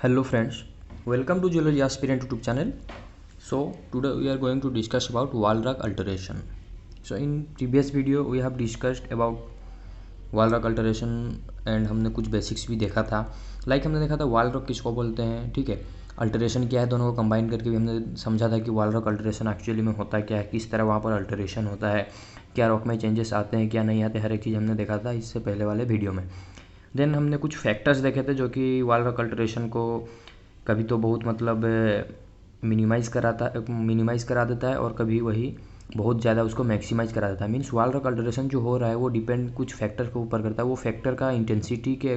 Hello friends, welcome to Geology Aspirant YouTube channel. So today we are going to discuss about wall rock alteration. So in previous video we have discussed about wall rock alteration and हमने कुछ basics भी देखा था। हमने देखा था wall rock किसको बोलते हैं, ठीक है, अल्टरेशन क्या है, दोनों को कंबाइन करके भी हमने समझा था कि वॉल रॉक अल्टरेशन एक्चुअली में होता क्या है, किस तरह वहाँ पर अल्टरेशन होता है, क्या रॉक में चेंजेस आते हैं क्या नहीं आते, हर एक चीज़ हमने देखा था इससे पहले वाले वीडियो में। देन हमने कुछ फैक्टर्स देखे थे जो कि वॉल रॉक अल्टरेशन को कभी तो बहुत मिनिमाइज़ करा देता है और कभी वही बहुत ज़्यादा उसको मैक्सिमाइज़ करा देता है। मीन्स वॉल रॉक अल्टरेशन जो हो रहा है वो डिपेंड कुछ फैक्टर के ऊपर करता है, वो फैक्टर का इंटेंसिटी के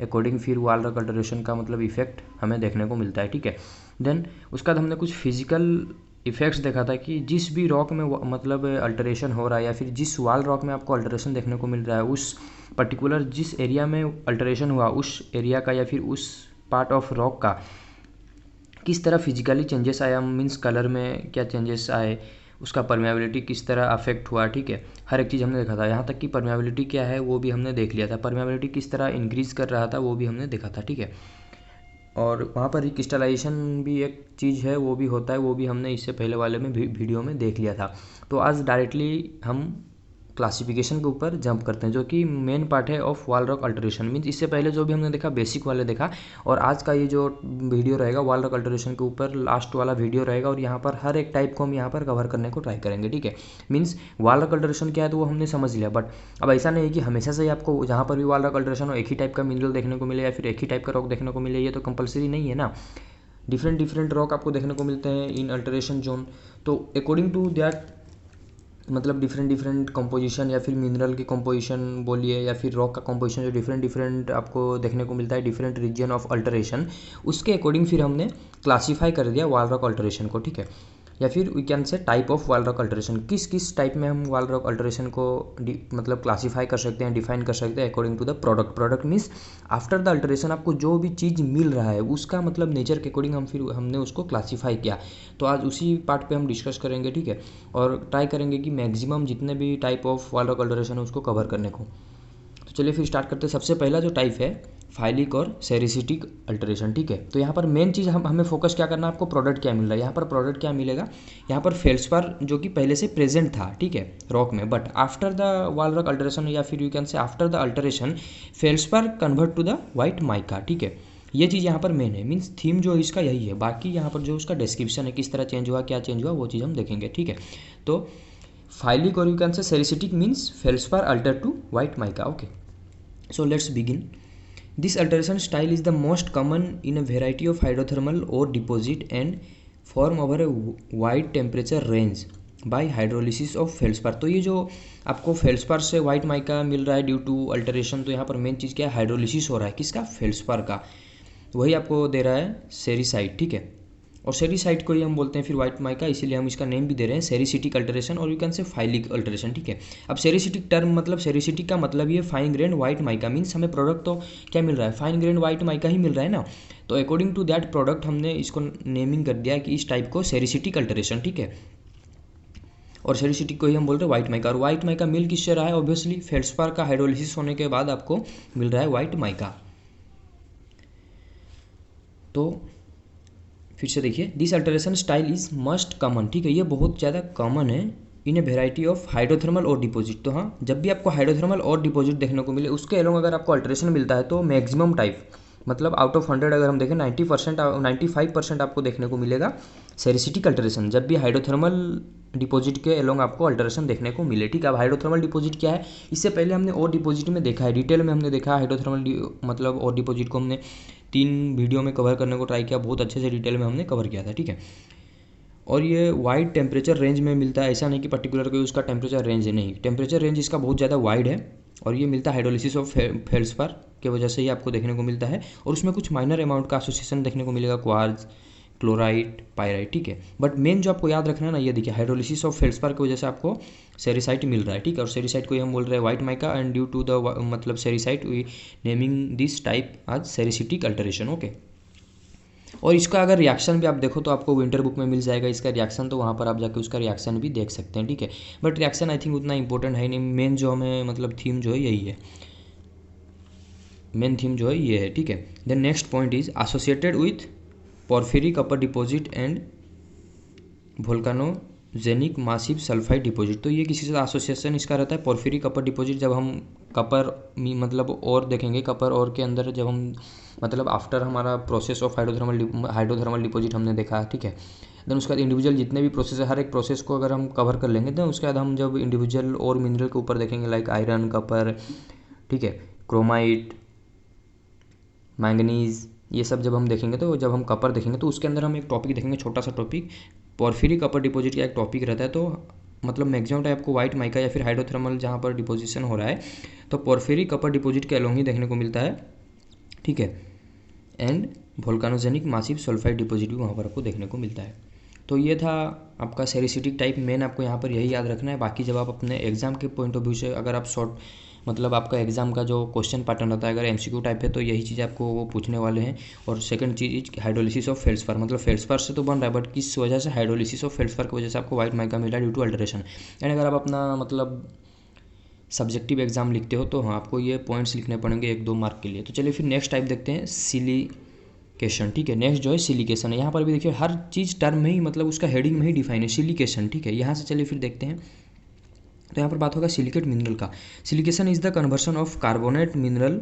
अकॉर्डिंग फिर वॉल रॉक अल्टरेशन का इफेक्ट हमें देखने को मिलता है, ठीक है। देन उसके बाद हमने कुछ फिजिकल इफ़ेक्ट्स देखा था कि जिस भी रॉक में अल्टरेशन हो रहा है या फिर जिस वॉल रॉक में आपको अल्टरेशन देखने को मिल रहा है, उस पर्टिकुलर जिस एरिया में अल्टरेशन हुआ उस एरिया का या फिर उस पार्ट ऑफ रॉक का किस तरह फिजिकली चेंजेस आया, मीन्स कलर में क्या चेंजेस आए, उसका परमेबिलिटी किस तरह अफेक्ट हुआ, ठीक है, हर एक चीज़ हमने देखा था। यहाँ तक कि परमेबिलिटी क्या है वो भी हमने देख लिया था, परमेबिलिटी किस तरह इंक्रीज़ कर रहा था वो भी हमने देखा था, ठीक है। और वहाँ पर क्रिस्टलाइजेशन भी एक चीज़ है, वो भी होता है, वो भी हमने इससे पहले वाले में वीडियो में देख लिया था। तो आज डायरेक्टली हम क्लासिफिकेशन के ऊपर जंप करते हैं जो कि मेन पार्ट है of wall rock alteration. Means इससे पहले जो भी हमने देखा बेसिक वाले देखा, और आज का ये जो वीडियो रहेगा वॉल रॉक अल्टरेशन के ऊपर लास्ट वाला वीडियो रहेगा, और यहाँ पर हर एक टाइप को हम यहाँ पर कवर करने को ट्राई करेंगे, ठीक है। मीन्स वॉल रॉक अल्टरेशन क्या है तो वो हमने समझ लिया, बट अब ऐसा नहीं है कि हमेशा से ही आपको जहाँ पर भी वॉल रॉक अल्टरेशन हो एक ही टाइप का मिनरल देखने को मिले या फिर एक ही टाइप का रॉक देखने को मिले, ये तो कंपलसरी नहीं है ना। डिफरेंट रॉक आपको देखने को मिलते हैं इन अल्टरेशन जोन। तो according to that different composition या फिर मिनरल की कंपोजिशन बोलिए या फिर रॉक का कंपोजिशन जो डिफरेंट आपको देखने को मिलता है डिफरेंट रीजन ऑफ अल्टरेशन, उसके अकॉर्डिंग फिर हमने क्लासीफाई कर दिया वॉल रॉक अल्टरेशन को, ठीक है। या फिर we can say type of wall rock alteration, किस टाइप में हम वॉल रॉक अल्टरेशन को क्लासीफाई कर सकते हैं, डिफाइन कर सकते हैं according to the product means after the alteration आपको जो भी चीज़ मिल रहा है उसका नेचर के अकॉर्डिंग हमने उसको क्लासीफाई किया। तो आज उसी पार्ट पे हम डिस्कस करेंगे, ठीक है, और ट्राई करेंगे कि मैक्सिमम जितने भी type of wall rock alteration है उसको कवर करने को। तो चलिए फिर स्टार्ट करते हैं। सबसे पहला जो टाइप है फाइलिक और सेरिसिटिक अल्टरेशन, ठीक है। तो यहाँ पर मेन चीज़ हमें फोकस क्या करना है, आपको प्रोडक्ट क्या मिल रहा है। यहाँ पर प्रोडक्ट क्या मिलेगा, यहाँ पर फेल्सपार जो कि पहले से प्रेजेंट था, ठीक है, रॉक में, but after the wall rock alteration या फिर you can say after the alteration feldspar convert to the white mica, ठीक है। ये चीज़ यहाँ पर मेन है, मीन्स थीम जो इसका यही है। बाकी यहाँ पर जो उसका डिस्क्रिप्शन है किस तरह चेंज हुआ क्या चेंज हुआ वो चीज़ हम देखेंगे, ठीक है। तो फाइलिक और you can say sericitic means feldspar alter to white mica, okay. So let's begin. This alteration style is the most common in a variety of hydrothermal ore deposit and form over a wide temperature range by hydrolysis of feldspar। तो ये जो आपको feldspar से white mica मिल रहा है due to alteration, तो यहाँ पर मेन चीज़ क्या है, हाइड्रोलिसिस हो रहा है किसका, फेल्सपार का, वही आपको दे रहा है सेरिसाइट, ठीक है। और सेरिसाइट को ही हम बोलते हैं फिर वाइट माइका, इसीलिए हम इसका नेम भी दे रहे हैं सेरिसिटिक अल्टरेशन और यू कैन से फाइलिक अल्टरेशन, ठीक है। अब सेरिसिटिक टर्म सेरिसिटिक का मतलब ये fine grain white mica, means हमें प्रोडक्ट तो क्या मिल रहा है, फाइन ग्रेन वाइट माइका ही मिल रहा है ना। तो अकॉर्डिंग टू दैट प्रोडक्ट हमने इसको नेमिंग कर दिया कि इस टाइप को सेरिसिटिक अल्टरेशन, ठीक है। और सेरिसिटिक को ही हम बोलते हैं वाइट माइका। और वाइट माइका मिल किससे रहा है, ऑब्वियसली फेल्सपार का हाइड्रोलिसिस होने के बाद आपको मिल रहा है वाइट माइका। तो फिर से देखिए, this alteration style is must common, ठीक है, ये बहुत ज़्यादा कॉमन है इन ए वेराइटी ऑफ हाइड्रोथर्मल और डिपॉजिट। तो हाँ, जब भी आपको हाइड्रोथर्मल और डिपॉजिट देखने को मिले उसके अलोंग अगर आपको अल्टरेशन मिलता है तो मैक्सिमम टाइप आउट ऑफ 100 अगर हम देखें 90% 95% आपको देखने को मिलेगा सेरिसिटिक अल्टरेशन, जब भी हाइड्रोथर्मल डिपॉजिट के अलोंग आपको अल्टरेशन देखने को मिले, ठीक है। अब हाइड्रोथर्मल डिपॉजिट क्या है, इससे पहले हमने और डिपॉजिट में देखा है, डिटेल में हमने देखा हाइड्रोथर्मल और डिपॉजिट को हमने 3 वीडियो में कवर करने को ट्राई किया, बहुत अच्छे से डिटेल में हमने कवर किया था, ठीक है। और ये वाइड टेम्परेचर रेंज में मिलता है, ऐसा नहीं कि पर्टिकुलर कोई उसका टेम्परेचर रेंज है, नहीं, टेम्परेचर रेंज इसका बहुत ज़्यादा वाइड है। और ये मिलता है हाइड्रोलिसिस ऑफ फेल्सपार के वजह से ही आपको देखने को मिलता है। और उसमें कुछ माइनर अमाउंट का एसोसिएशन देखने को मिलेगा क्वार्ट्ज, क्लोराइड, पायराइट, ठीक है। बट मेन जो आपको याद रखना है ना, ये देखिए हाइड्रोलिसिस ऑफ फेल्सपार की वजह से आपको सेरिसाइट मिल रहा है, ठीक है। और सेरिसाइट को ही हम बोल रहे हैं white mica, and due to the sericite we naming this type as sericitic alteration, okay. और इसका अगर रिएक्शन भी आप देखो तो आपको विंटर बुक में मिल जाएगा इसका रिएक्शन, तो वहाँ पर आप जाके उसका रिएक्शन भी देख सकते हैं, ठीक है। बट रिएक्शन आई थिंक उतना इंपॉर्टेंट है नहीं, मेन जो हमें थीम जो है यही है। मेन थीम जो है ये है, ठीक है। Then next point is associated with porphyric copper deposit and volcanogenic massive sulphide deposit. तो ये किसी से एसोसिएशन इसका रहता है पोर्फिरिक अपर डिपॉजिट। जब हम कपर मतलब और देखेंगे, कपर और के अंदर जब हम मतलब आफ्टर हमारा प्रोसेस ऑफ हाइड्रोथर्मल डिपॉजिट हमने देखा, ठीक है। देन उसके बाद इंडिविजुअल जितने भी प्रोसेस है, हर एक प्रोसेस को अगर हम कवर कर लेंगे, देन उसके बाद हम जब इंडिविजुअल और मिनरल के ऊपर देखेंगे लाइक आयरन, कपर, ठीक है, क्रोमाइट, मैंगनीज, ये सब जब हम देखेंगे, तो जब हम कपर देखेंगे तो उसके अंदर हम एक टॉपिक देखेंगे, छोटा सा टॉपिक, पोर्फिरिक कपर डिपॉजिट का एक टॉपिक रहता है। तो मतलब मैक्सिमम टाइम आपको वाइट माइका या फिर हाइड्रोथर्मल जहाँ पर डिपोजिशन हो रहा है तो पोर्फिरिक कपर डिपॉजिट के अलोंग ही देखने को मिलता है, ठीक है। And volcanogenic massive sulphide deposit भी वहाँ पर आपको देखने को मिलता है। तो ये था आपका सेरिसिटिक टाइप। मेन आपको यहाँ पर यही याद रखना है। बाकी जब आप अपने एग्जाम के पॉइंट ऑफ व्यू से अगर आप शॉर्ट मतलब आपका एग्जाम का जो क्वेश्चन पैटर्न होता है, अगर एमसीक्यू टाइप है तो यही चीज़ आपको वो पूछने वाले हैं। और second cheese hydrolysis of feldspar, मतलब फेल्सफार से तो बन रहा है बट किस वजह से, हाइड्रोलिसिस ऑफ फेल्सफार की वजह से आपको व्हाइट माइका मिल रहा है ड्यू टू अल्टरेशन। एंड अगर आप अपना मतलब सब्जेक्टिव एग्जाम लिखते हो तो हाँ आपको ये पॉइंट्स लिखने पड़ेंगे 1-2 मार्क के लिए। तो चलिए फिर नेक्स्ट टाइप देखते हैं, सिलिकेशन, ठीक है। नेक्स्ट जो है सिलिकेशन है। यहाँ पर भी देखिए हर चीज़ टर्म में ही मतलब उसका हेडिंग में ही डिफाइन है, सिलिकेशन, ठीक है। यहाँ से चलिए फिर देखते हैं। तो यहाँ पर बात होगा सिलिकेट मिनरल का। Silication is the conversion of carbonate mineral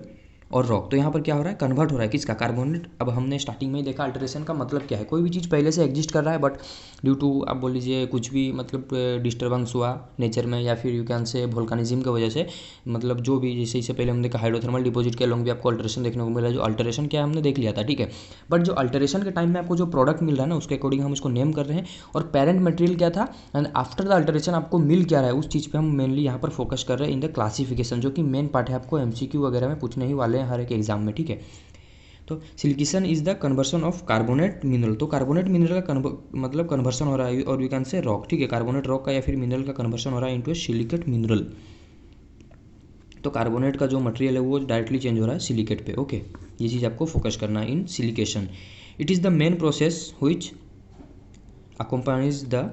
और रॉक। तो यहाँ पर क्या हो रहा है, कन्वर्ट हो रहा है किसका, कार्बोनेट। अब हमने स्टार्टिंग में ही देखा अल्टरेशन का मतलब क्या है, कोई भी चीज़ पहले से एग्जिस्ट कर रहा है बट ड्यू टू आप बोल लीजिए कुछ भी मतलब डिस्टर्बेंस हुआ नेचर में या फिर यू कैन से वोल्केनिज्म की वजह से, मतलब जो भी, जैसे इससे पहले हमने देखा हाइड्रोथर्मल डिपॉजिट के अलोंग भी आपको अल्टरेशन देखने को मिला है। जो अल्टरेशन क्या है हमने देख लिया था, ठीक है। बट जो अल्टरेशन के टाइम में आपको जो प्रोडक्ट मिल रहा है ना उसके अकॉर्डिंग हम उसको नेम कर रहे हैं। और पेरेंट मटेरियल क्या था एंड आफ्टर द अल्टरेशन आपको मिल क्या रहा है, उस चीज़ पे हम मेनली यहाँ पर फोकस कर रहे हैं इन द क्लासिफिकेशन, जो कि मेन पार्ट है, आपको एमसीक्यू वगैरह में पूछने ही वाले हैं हर एक एग्जाम में, ठीक है। तो silication is the conversion of carbonate mineral. तो कार्बोनेट मिनरल का मतलब कन्वर्सन हो रहा है, और यू कैन से रॉक, ठीक है, कार्बोनेट रॉक का या फिर मिनरल का कन्वर्सन हो रहा है इनटू सिलिकेट मिनरल। तो कार्बोनेट का जो मटेरियल है वो डायरेक्टली चेंज हो रहा है सिलिकेट पे, ओके। ये चीज़ आपको फोकस करना है in silication. It is the main process which accompanies the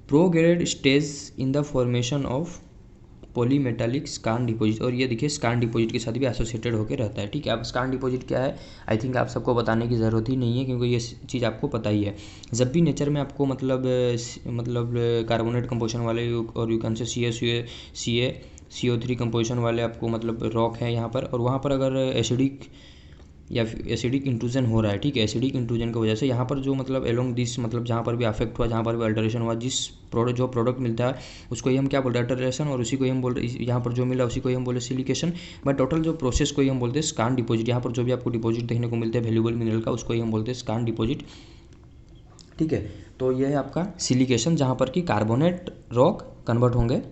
prograde stage in the formation of polymetallic skarn deposit. और ये देखिए स्कान डिपॉजिट के साथ भी एसोसिएटेड होकर रहता है, ठीक है। अब स्कान डिपॉजिट क्या है, आई थिंक आप सबको बताने की ज़रूरत ही नहीं है क्योंकि ये चीज़ आपको पता ही है। जब भी नेचर में आपको मतलब कार्बोनेट कंपोजिशन वाले और यू कैन से CO3 कंपोजिशन वाले आपको मतलब रॉक है यहाँ पर, और वहाँ पर अगर एसिडिक या फिर एसिडिक इंट्रूजन हो रहा है, ठीक है, एसिडिक इंट्रूजन की वजह से यहाँ पर जो मतलब एलोंग दिस मतलब जहाँ पर भी अफेक्ट हुआ, जहाँ पर भी अल्टरेशन हुआ, जिस जो प्रोडक्ट मिलता है उसको ही हम क्या बोलते हैं, अल्टरेशन, और उसी को ही हम बोल रहे हैं यहाँ पर जो मिला उसी को ही हम बोले सिलिकेशन। बट टोटल जो प्रोसेस को ही हम बोलते हैं स्कान डिपॉजिट। यहाँ पर जो भी आपको डिपॉजिट देखने को मिलते हैं वैल्यूएबल मिनरल का, उसको ही हम बोलते हैं स्कान डिपॉजिट, ठीक है। तो यह है आपका सिलिकेशन, जहाँ पर कि कार्बोनेट रॉक कन्वर्ट होंगे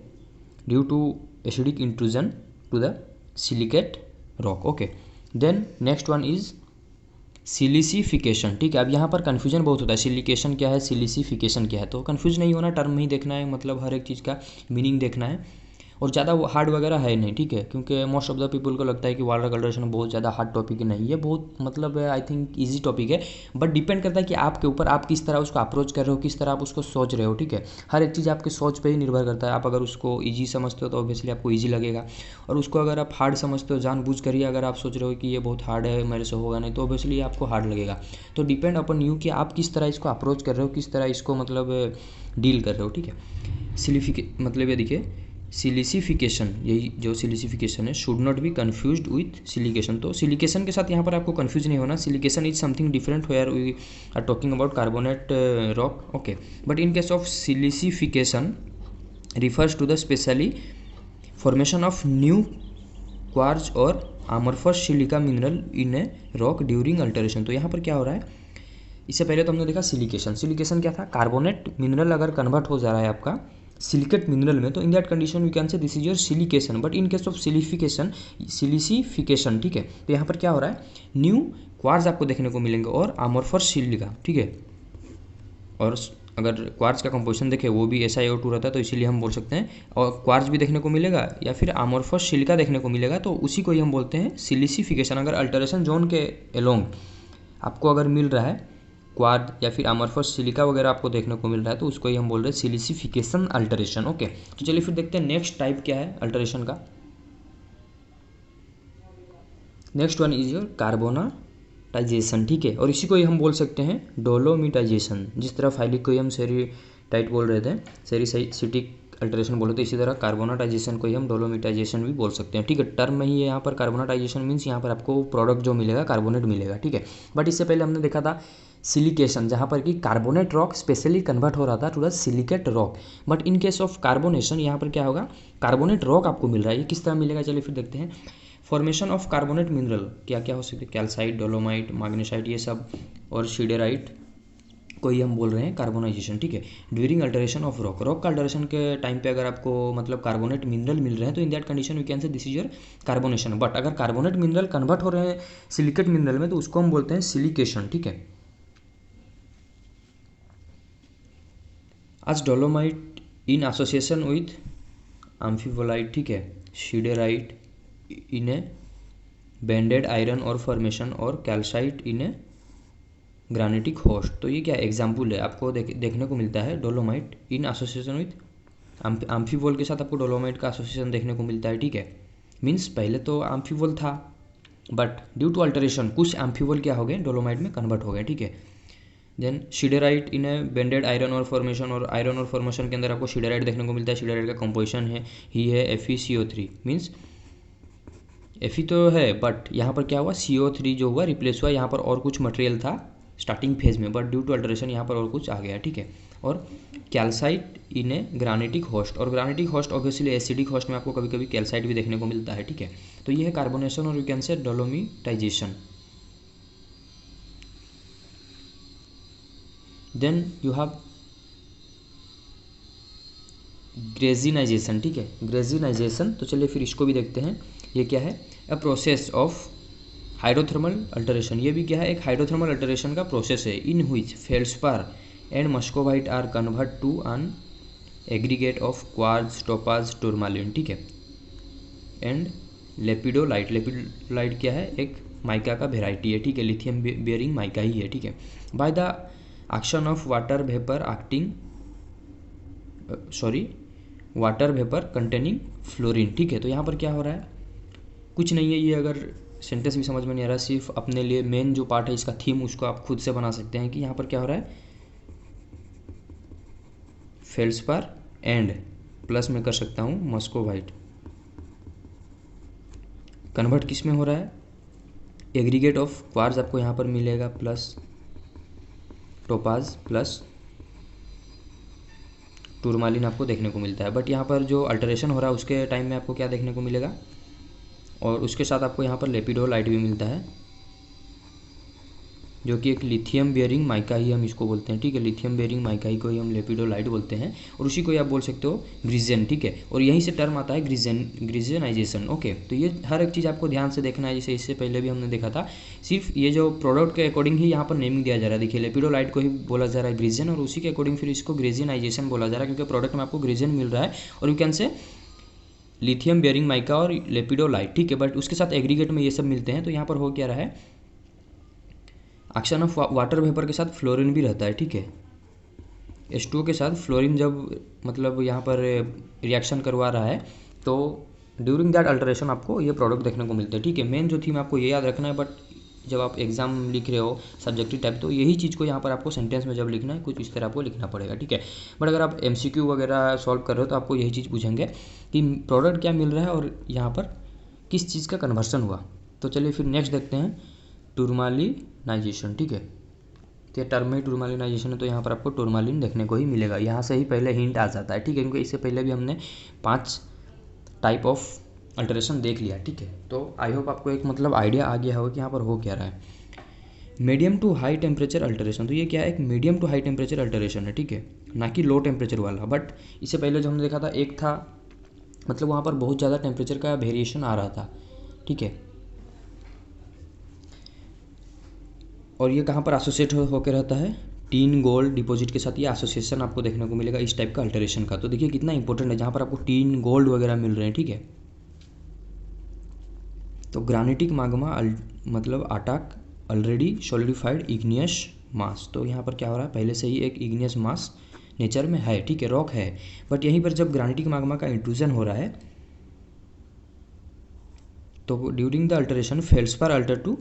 due to acidic intrusion to the silicate rock, okay. Then next one is silicification, ठीक है। अब यहाँ पर कन्फ्यूजन बहुत होता है, सिलिकेशन क्या है, सिलिसिफिकेशन क्या है, तो कन्फ्यूज नहीं होना, टर्म में ही देखना है, मतलब हर एक चीज़ का मीनिंग देखना है। और ज़्यादा हार्ड वगैरह है नहीं, ठीक है, क्योंकि मोस्ट ऑफ द पीपल को लगता है कि वाटर कल्टरेशन बहुत ज़्यादा हार्ड टॉपिक नहीं है, बहुत मतलब आई थिंक ईजी टॉपिक है। बट डिपेंड करता है कि आपके ऊपर आप किस तरह उसको अप्रोच कर रहे हो, किस तरह आप उसको सोच रहे हो, ठीक है। हर एक चीज़ आपके सोच पे ही निर्भर करता है। आप अगर उसको ईजी समझते हो तो ऑब्वियसली आपको ईजी लगेगा, और उसको अगर आप हार्ड समझते हो जानबूझ कर ही अगर आप सोच रहे हो कि ये बहुत हार्ड है मेरे से होगा नहीं, तो ऑब्वियसली आपको हार्ड लगेगा। तो डिपेंड अपन यू कि आप किस तरह इसको अप्रोच कर रहे हो, किस तरह इसको मतलब डील कर रहे हो, ठीक है। मतलब ये देखिए सिलिसिफिकेशन, यही जो सिलिसिफिकेशन है should not be confused with silication. तो सिलिकेशन के साथ यहाँ पर आपको कन्फ्यूज नहीं होना, silication is something different where we are talking about carbonate rock, okay. But in case of silicification refers to the specially formation of new quartz और amorphous silica mineral in a rock during alteration। तो यहाँ पर क्या हो रहा है, इससे पहले तो हमने देखा सिलिकेशन। सिलिकेशन क्या था, कार्बोनेट मिनरल अगर कन्वर्ट हो जा रहा है आपका सिलिकेट मिनरल में, तो in that condition we can say this is your silication. But in case of silicification, ठीक है, तो यहाँ पर क्या हो रहा है, न्यू क्वार्ट्ज आपको देखने को मिलेंगे और अमोर्फस सिलिका, ठीक है। और अगर क्वार्ट्ज का कंपोजिशन देखें वो भी SiO2 रहता है, तो इसीलिए हम बोल सकते हैं, और क्वार्ट्ज भी देखने को मिलेगा या फिर अमोर्फस सिलिका देखने को मिलेगा, तो उसी को ही हम बोलते हैं सिलिसिफिकेशन। अगर अल्टरेशन जोन के एलोंग आपको अगर मिल रहा है क्वार्ट या फिर अमोर्फस सिलिका वगैरह आपको देखने को मिल रहा है, तो उसको ही हम बोल रहे हैं सिलिसिफिकेशन अल्टरेशन, ओके। तो चलिए फिर देखते हैं नेक्स्ट टाइप क्या है अल्टरेशन का। नेक्स्ट वन इज योर कार्बोनाटाइजेशन, ठीक है, और इसी को ही हम बोल सकते हैं डोलोमिटाइजेशन। जिस तरह फाइलिकोइम सेरीटाइट बोल रहे थे, सेरीसिटिक अल्टरेशन बोले, तो इसी तरह कार्बोनाटाइजेशन को ही हम डोलोमिटाइजेशन भी बोल सकते हैं, ठीक है। टर्म में ही है यहाँ पर कार्बोनाटाइजेशन मीन्स यहाँ पर आपको प्रोडक्ट जो मिलेगा कार्बोनेट मिलेगा, ठीक है। बट इससे पहले हमने देखा था सिलिकेशन, जहाँ पर कि कार्बोनेट रॉक स्पेशली कन्वर्ट हो रहा था to the silicate rock. But in case of carbonation यहाँ पर क्या होगा, कार्बोनेट रॉक आपको मिल रहा है। ये किस तरह मिलेगा, चलिए फिर देखते हैं। फॉर्मेशन ऑफ कार्बोनेट मिनरल क्या क्या हो सकते हैं, कैल्साइट, डोलोमाइट, मैग्नेसाइट, ये सब, और शिडेराइट को ही हम बोल रहे हैं कार्बोनाइजेशन, ठीक है। ड्यूरिंग अल्टरेशन ऑफ रॉक का अल्टरेशन के टाइम पे अगर आपको मतलब कार्बोनेट मिनरल मिल रहे हैं तो in that condition we can say this is your carbonation. But अगर कार्बोनेट मिनरल कन्वर्ट हो रहे हैं सिलिकेट मिनरल में तो उसको हम बोलते हैं सिलिकेशन, ठीक है। आज डोलोमाइट इन एसोसिएशन विथ एम्फीबोलाइट, ठीक है, शिडेराइट इन ए बैंडेड आयरन और फॉर्मेशन, और कैल्साइट इन ए ग्रानिटिक होस्ट। तो ये क्या एग्जाम्पल है, आपको देखने को मिलता है dolomite in association with amphibole के साथ आपको डोलोमाइट का एसोसिएशन देखने को मिलता है, ठीक है। मीन्स पहले तो एम्फीबोल था बट ड्यू टू अल्टरेशन कुछ एम्फीबोल क्या हो गए, डोलोमाइट में कन्वर्ट हो गए, ठीक है। देन शिडेराइट इन ए बेंडेड आयरन और फॉर्मेशन, और आयरन और फॉर्मेशन के अंदर आपको शिडेराइट देखने को मिलता है। शिडेराइट का कंपोजिशन है FeCO3, मीन्स Fe तो है बट यहाँ पर क्या हुआ, CO3 जो हुआ रिप्लेस हुआ, यहाँ पर और कुछ मटेरियल था स्टार्टिंग फेज में बट ड्यू टू अल्टरेशन यहाँ पर और कुछ आ गया, ठीक है। और कैल्साइट इन ए ग्रानिटिक होस्ट, और ग्रानिटिक होस्ट ऑब्वियसली एसिडिक होस्ट में आपको कभी कभी कैल्साइट भी देखने को मिलता है, ठीक है। तो ये है कार्बोनेशन और you can say dolomitization. Then you have greisenization, ठीक है, ग्रेजिनाइजेशन। तो चलिए फिर इसको भी देखते हैं, ये क्या है, a process of hydrothermal alteration. ये भी क्या है, एक हाइड्रोथर्मल अल्टरेशन का प्रोसेस है in which feldspar and muscovite are convert to an aggregate of quartz, topaz, tourmaline, ठीक है, एंड लेपिडोलाइट। लेपिडोलाइट क्या है, एक माइका का वेराइटी है, ठीक है, लिथियम बेयरिंग माइका ही है, ठीक है। By the action of water vapour acting water vapour containing fluorine, ठीक है। तो यहाँ पर क्या हो रहा है, कुछ नहीं है, ये अगर सेंटेंस भी समझ में नहीं आ रहा, सिर्फ अपने लिए मेन जो पार्ट है इसका थीम उसको आप खुद से बना सकते हैं कि यहाँ पर क्या हो रहा है, फेल्डस्पार एंड प्लस में कर सकता हूँ मस्कोबाइट कन्वर्ट किस में हो रहा है, एग्रीगेट ऑफ क्वार्ट्ज आपको यहाँ पर मिलेगा प्लस टोपाज प्लस टूरमालिन आपको देखने को मिलता है। बट यहाँ पर जो अल्टरेशन हो रहा है उसके टाइम में आपको क्या देखने को मिलेगा, और उसके साथ आपको यहाँ पर लेपिडोलाइट भी मिलता है जो कि एक लिथियम बेयरिंग माइका ही हम इसको बोलते हैं, ठीक है। लिथियम बेयरिंग माइका ही को ही हम लेपिडोलाइट बोलते हैं, और उसी को ही आप बोल सकते हो ग्रीजेन, ठीक है। और यहीं से टर्म आता है ग्रीजेनाइजेशन, ओके। तो ये हर एक चीज़ आपको ध्यान से देखना है, जैसे इससे पहले भी हमने देखा था, सिर्फ ये जो प्रोडक्ट के अकॉर्डिंग ही यहाँ पर नेमिंग दिया जा रहा है। देखिए लेपिडोलाइट को ही बोला जा रहा है ग्रीजेन, और उसी के अकॉर्डिंग फिर इसको ग्रीजेनाइजेशन बोला जा रहा है, क्योंकि प्रोडक्ट में आपको ग्रीजेन मिल रहा है और यू कैन से लिथियम बेयरिंग माइका और लेपिडोलाइट, ठीक है। बट उसके साथ एग्रीगेट में ये सब मिलते हैं। तो यहाँ पर हो क्या रहा है, एक्शन ऑफ वाटर वेपर के साथ फ्लोरीन भी रहता है, ठीक है। H2O के साथ फ्लोरीन जब मतलब यहाँ पर रिएक्शन करवा रहा है तो ड्यूरिंग दैट अल्टरेशन आपको ये प्रोडक्ट देखने को मिलते हैं, ठीक है। मेन जो थीम आपको ये याद रखना है, बट जब आप एग्जाम लिख रहे हो सब्जेक्टिव टाइप तो यही चीज़ को यहाँ पर आपको सेंटेंस में जब लिखना है कुछ इस तरह आपको लिखना पड़ेगा, ठीक है। बट अगर आप MCQ वगैरह सॉल्व कर रहे हो तो आपको यही चीज़ पूछेंगे कि प्रोडक्ट क्या मिल रहा है और यहाँ पर किस चीज़ का कन्वर्सन हुआ। तो चलिए फिर नेक्स्ट देखते हैं टूरमालिनाइजेशन, ठीक है। तो टर्म में टूरमालिनाइजेशन है तो यहाँ पर आपको टूरमालिन देखने को ही मिलेगा, यहाँ से ही पहले हिंट आ जाता है, ठीक है, क्योंकि इससे पहले भी हमने 5 टाइप ऑफ अल्टरेशन देख लिया, ठीक है। तो आई होप आपको एक मतलब आइडिया आ गया होगा कि यहाँ पर हो क्या रहा है। Medium to high temperature alteration, तो ये क्या है, एक medium to high temperature alteration है, ठीक है, ना कि लो टेम्परेचर वाला। बट इससे पहले जो हमने देखा था एक था मतलब वहाँ पर बहुत ज़्यादा टेम्परेचर का वेरिएशन आ रहा था, ठीक है। और ये कहाँ पर एसोसिएट होकर रहता है, टीन गोल्ड डिपॉजिट के साथ ये एसोसिएशन आपको देखने को मिलेगा इस टाइप का अल्टरेशन का। तो देखिए कितना इंपॉर्टेंट है, जहाँ पर आपको टीन गोल्ड वगैरह मिल रहे हैं, ठीक है। तो ग्रानिटिक माग्मा मतलब अटैक ऑलरेडी सॉलिडिफाइड इग्नियस मास। तो यहाँ पर क्या हो रहा है, पहले से ही एक इग्नियस मास नेचर में है, ठीक है, रॉक है। बट यहीं पर जब ग्रानिटिक माग्मा का इंट्रूजन हो रहा है तो during the alteration feldspar alter to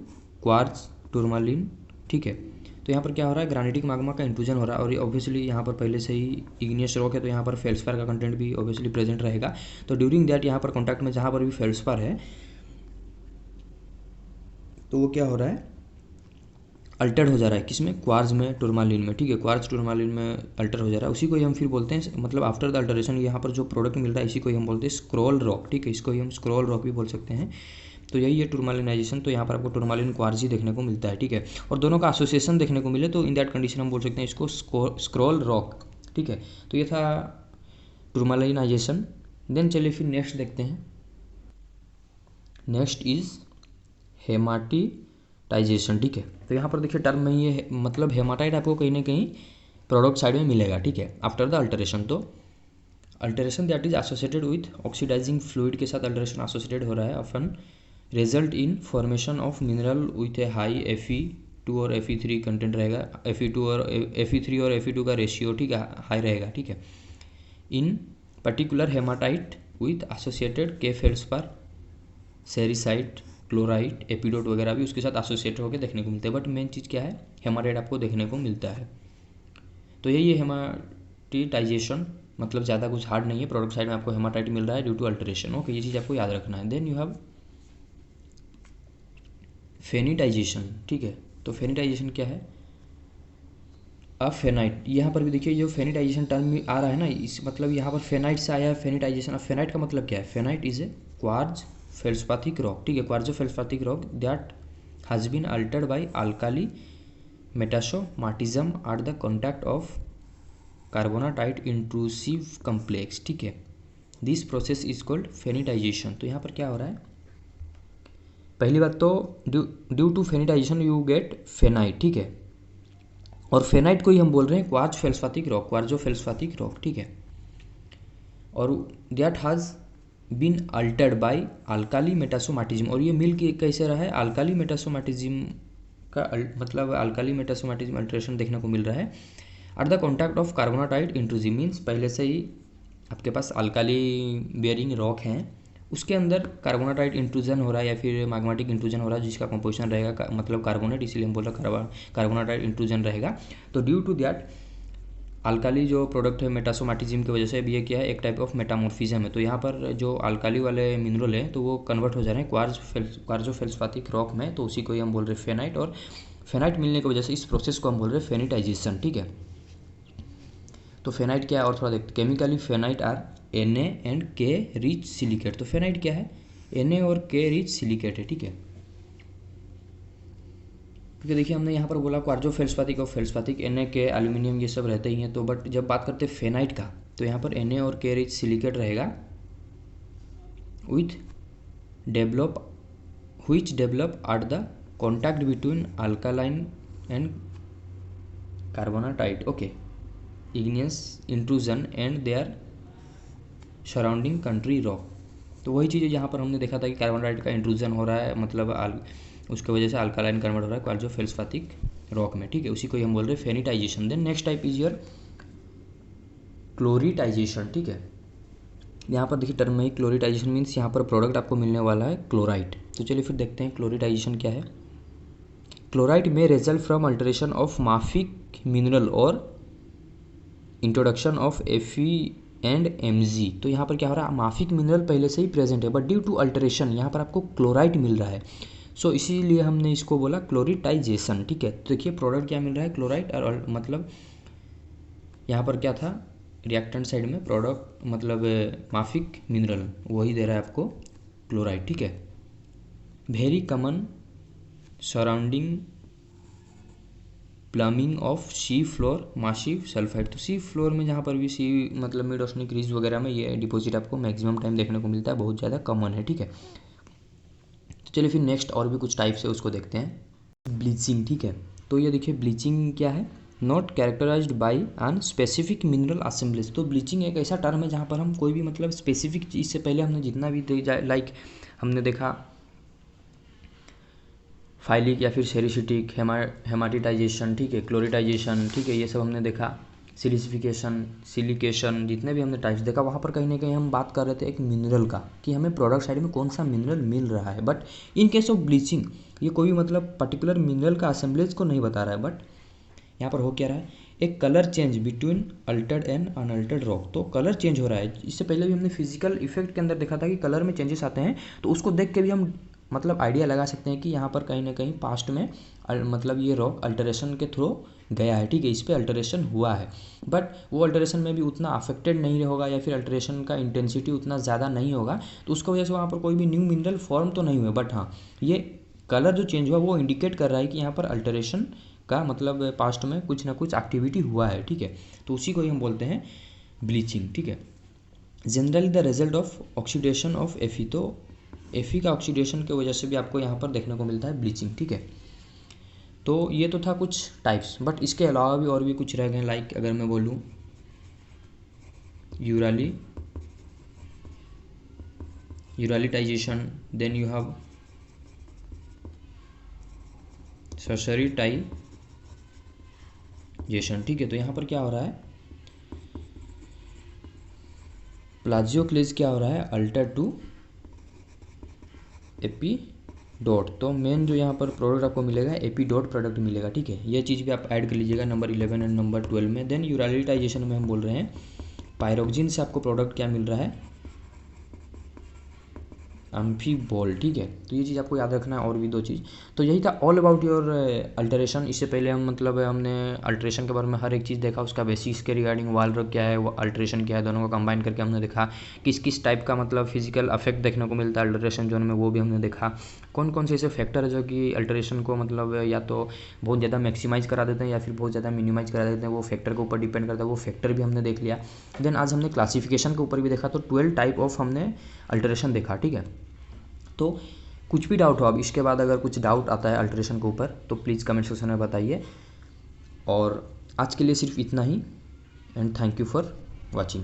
quartz tourmaline, ठीक है। तो यहाँ पर क्या हो रहा है, ग्रानिटिक मैग्मा का इंट्रूजन हो रहा है और ऑब्वियसली यहाँ पर पहले से ही इग्नियस रॉक है तो यहाँ पर फेल्सपार का कंटेंट भी ऑब्वियसली प्रेजेंट रहेगा। तो ड्यूरिंग दैट यहाँ पर कॉन्टैक्ट में जहाँ पर भी फेल्सपार है तो वो क्या हो रहा है, अल्टर्ड हो जा रहा है, किसमें, क्वार्ज में, टूरमालिन में, ठीक है। क्वार्ज टूरमालिन में अल्टर हो जा रहा है, उसी को ही हम फिर बोलते हैं, मतलब आफ्टर द अल्टरेशन यहाँ पर जो प्रोडक्ट मिल रहा है इसी को ही हम बोलते हैं स्क्रॉल रॉक, ठीक है। इसको ही हम स्क्रॉल रॉक भी बोल सकते हैं। तो यही है टूरमालिनाइजेशन। तो यहाँ पर आपको टूरमालिन क्वार्ज ही देखने को मिलता है, ठीक है। और दोनों का एसोसिएशन देखने को मिले तो इन दैट कंडीशन हम बोल सकते हैं इसको स्क्रॉल रॉक, ठीक है। तो ये था टूरमालिनाइजेशन। देन चलिए फिर नेक्स्ट देखते हैं। नेक्स्ट इज हेमाटाइजेशन, ठीक है। तो यहाँ पर देखिए टर्म में ये मतलब हेमाटाइट आपको कहीं ना कहीं प्रोडक्ट साइड में मिलेगा, ठीक है, आफ्टर द अल्टरेशन। तो alteration that is associated with oxidising fluid के साथ अल्टरेशन एसोसिएटेड हो रहा है, often result in formation of mineral with a high Fe2 और Fe3 कंटेंट रहेगा। Fe2 और Fe3 और Fe2 का रेशियो, ठीक है, हाई रहेगा, ठीक है। इन पर्टिकुलर हेमाटाइट विथ एसोसिएटेड के फेल्सपार, सेरिसाइट, क्लोराइट, एपिडोट वगैरह भी उसके साथ एसोसिएट होकर देखने को मिलते हैं। बट मेन चीज़ क्या है, हेमाटाइट आपको देखने को मिलता है। तो यही है हेमाटाइजेशन, मतलब ज़्यादा कुछ हार्ड नहीं है, प्रोडक्ट साइड में आपको हेमाटाइट मिल रहा है ड्यू टू अल्टरेशन। ओके, ये चीज़ आपको याद रखना है। देन यू हैव फेनिटाइजेशन, ठीक है। तो फेनिटाइजेशन क्या है, फेनाइट। यहाँ पर भी देखिए जो फेनिटाइजेशन टर्म में आ रहा है ना, इस मतलब यहाँ पर फेनाइट से आया है फेनिटाइजेशन। अब फेनाइट का मतलब क्या है, fenite is a quartz feldspathic rock, ठीक है, quartzo feldspathic rock that has been altered by alkali metasomatism at the contact of carbonatite intrusive complex, ठीक है। This process is called fenitization. तो यहाँ पर क्या हो रहा है, पहली बात तो ड्यू टू फेनिटाइजेशन यू गेट फेनाइट, ठीक है। और फेनाइट को ही हम बोल रहे हैं quartz feldspathic rock, quartzo feldspathic rock, ठीक है। और that has been altered by alkali metasomatism, और ये मिल के कैसे रहा है, अल्काली मेटासोमाटिज्म का मतलब अल्काली मेटासोमाटिज्म अल्टरेशन देखने को मिल रहा है at the contact of carbonatite intrusive. Means पहले से ही आपके पास अल्काली बेयरिंग रॉक हैं, उसके अंदर कार्बोनाटाइट इंट्रूजन हो रहा है या फिर मैग्मेटिक इंट्रूजन हो रहा है जिसका कंपोजिशन रहेगा मतलब कार्बोनेट, इसीलिए हम बोल रहे हैं कार्बोनाटाइट इंट्रूजन रहेगा। तो ड्यू टू दैट अल्काली जो प्रोडक्ट है मेटासोमाटिज्म की वजह से भी ये क्या है, एक टाइप ऑफ मेटामॉर्फिज्म है। तो यहाँ पर जो अल्काली वाले मिनरल है तो वो कन्वर्ट हो जा रहे हैं क्वार्जो फेल्सपाथिक रॉक में, तो उसी को ही हम बोल रहे हैं फेनाइट। और फेनाइट मिलने की वजह से इस प्रोसेस को हम बोल रहे हैं फेनिटाइजेशन, ठीक है। तो फेनाइट क्या है और थोड़ा देखते, chemically fenite are Na and K rich silicate. तो फेनाइट क्या है, Na और K रिच सिलिकेट है, ठीक है। क्योंकि देखिए हमने यहाँ पर बोला क्वार्जो फेल्सपाथिक और फेल्सपाथिक, Na K एल्यूमिनियम ये सब रहते ही हैं। तो बट जब बात करते हैं फेनाइट का तो यहाँ पर Na और K रिच सिलिकेट रहेगा with develop at the contact between alkaline and carbonatite, okay, igneous intrusion and their surrounding country rock. तो वही चीज़ यहाँ पर हमने देखा था कि कार्बोनाटाइट का इंट्रूजन हो रहा है, मतलब उसकी वजह से अल्कालाइन कन्वर्ट हो रहा है क्वार्जो फेल्सपाथिक रॉक में, ठीक है। उसी को ही हम बोल रहे हैं fenitization. Then next type is your chloritization, ठीक है। यहाँ पर देखिए टर्म में ही क्लोरिटाइजेशन मीन्स यहाँ पर प्रोडक्ट आपको मिलने वाला है क्लोराइट। तो चलिए फिर देखते हैं क्लोरिटाइजेशन क्या है। क्लोराइट में result from alteration of mafic mineral और introduction of Fe and Mg। तो यहाँ पर क्या हो रहा है, माफिक मिनरल पहले से ही प्रेजेंट है बट ड्यू टू अल्टरेशन यहाँ पर आपको क्लोराइट मिल रहा है। सो इसीलिए हमने इसको बोला क्लोरिटाइजेशन, ठीक है। तो देखिए प्रोडक्ट क्या मिल रहा है, क्लोराइट, और मतलब यहाँ पर क्या था, रिएक्टेंट साइड में प्रोडक्ट मतलब माफिक मिनरल वही दे रहा है आपको क्लोराइड, ठीक है। Very common surrounding plumbing of sea floor massive sulphide. तो सी फ्लोर में जहाँ पर भी सी मतलब मिड ओशनिक रीज वगैरह में ये डिपॉजिट आपको मैक्सिमम टाइम देखने को मिलता है, बहुत ज़्यादा कॉमन है, ठीक है। तो चलिए फिर नेक्स्ट और भी कुछ टाइप्स है उसको देखते हैं। ब्लीचिंग, ठीक है। तो ये देखिए ब्लीचिंग क्या है, not characterised by an specific mineral assemblies. तो ब्लीचिंग एक ऐसा टर्म है जहाँ पर हम कोई भी मतलब स्पेसिफिक चीज़ से पहले हमने जितना भी लाइक हमने देखा फाइलिक या फिर सेरिसिटिक हेमाटिटाइजेशन, ठीक है, क्लोरिटाइजेशन, ठीक है, ये सब हमने देखा। सिलिसिफिकेशन, सिलिकेशन, जितने भी हमने टाइप्स देखा वहाँ पर कहीं ना कहीं हम बात कर रहे थे एक मिनरल का कि हमें प्रोडक्ट साइड में कौन सा मिनरल मिल रहा है। But in case of bleaching ये कोई मतलब पर्टिकुलर मिनरल का असेंबलेज को नहीं बता रहा है, बट यहाँ पर हो क्या रहा है, एक colour change between Altered and unaltered rock. तो कलर चेंज हो रहा है। इससे पहले भी हमने फिजिकल इफेक्ट के अंदर देखा था कि कलर में चेंजेस आते हैं, तो उसको देख के भी हम मतलब आइडिया लगा सकते हैं कि यहाँ पर कहीं ना कहीं पास्ट में मतलब ये रॉक अल्टरेशन के थ्रू गया है, ठीक है, इस पर अल्टरेशन हुआ है। बट वो अल्टरेशन में भी उतना अफेक्टेड नहीं होगा या फिर अल्टरेशन का इंटेंसिटी उतना ज़्यादा नहीं होगा, तो उसकी वजह से वहाँ पर कोई भी न्यू मिनरल फॉर्म तो नहीं हुआ। बट हाँ, ये कलर जो चेंज हुआ वो इंडिकेट कर रहा है कि यहाँ पर अल्टरेशन का मतलब पास्ट में कुछ ना कुछ एक्टिविटी हुआ है, ठीक है। तो उसी को ही हम बोलते हैं ब्लीचिंग, ठीक है। Generally the result of oxidation of Fe, तो Fe का ऑक्सीडेशन की वजह से भी आपको यहाँ पर देखने को मिलता है ब्लीचिंग, ठीक है। तो ये तो था कुछ टाइप्स, बट इसके अलावा भी और भी कुछ रह गए। लाइक अगर मैं बोलूँ यूरालिटाइजेशन, देन यू हैव ससरीटाइजेशन, ठीक है। तो यहाँ पर क्या हो रहा है, प्लाजियोक्लेज क्या हो रहा है, अल्टर टू एपीडोट। तो मेन जो यहाँ पर प्रोडक्ट आपको मिलेगा एपीडोट प्रोडक्ट मिलेगा, ठीक है। ये चीज़ भी आप ऐड कर लीजिएगा नंबर 11 एंड नंबर 12 में। देन यूरालिटाइजेशन में हम बोल रहे हैं पायरोक्सिन से आपको प्रोडक्ट क्या मिल रहा है, अम्फीबॉल, ठीक है। तो ये चीज़ आपको याद रखना है। और भी 2 चीज़, तो यही था ऑल अबाउट योर अल्टरेशन। इससे पहले हम मतलब हमने अल्टरेशन के बारे में हर एक चीज़ देखा, उसका बेसिक्स के रिगार्डिंग वाल रॉक क्या है, वो अल्टरेशन क्या है, दोनों को कंबाइन करके हमने देखा किस किस टाइप का मतलब फिजिकल अफेक्ट देखने को मिलता है अल्टरेशन जोन में, वो भी हमने देखा। कौन कौन से ऐसे फैक्टर है जो कि अल्टरेशन को मतलब या तो बहुत ज़्यादा मैक्सिमाइज़ करा देते हैं या फिर बहुत ज़्यादा मिनिमाइज़ करा देते हैं, वो फैक्टर के ऊपर डिपेंड करता है, वो फैक्टर भी हमने देख लिया। देन आज हमने क्लासिफिकेशन के ऊपर भी देखा, तो 12 टाइप ऑफ हमने अल्टरेशन देखा, ठीक है। तो कुछ भी डाउट हो अब इसके बाद, अगर कुछ डाउट आता है अल्टरेशन के ऊपर तो प्लीज़ कमेंट सेक्शन में बताइए। और आज के लिए सिर्फ इतना ही, and thank you for watching.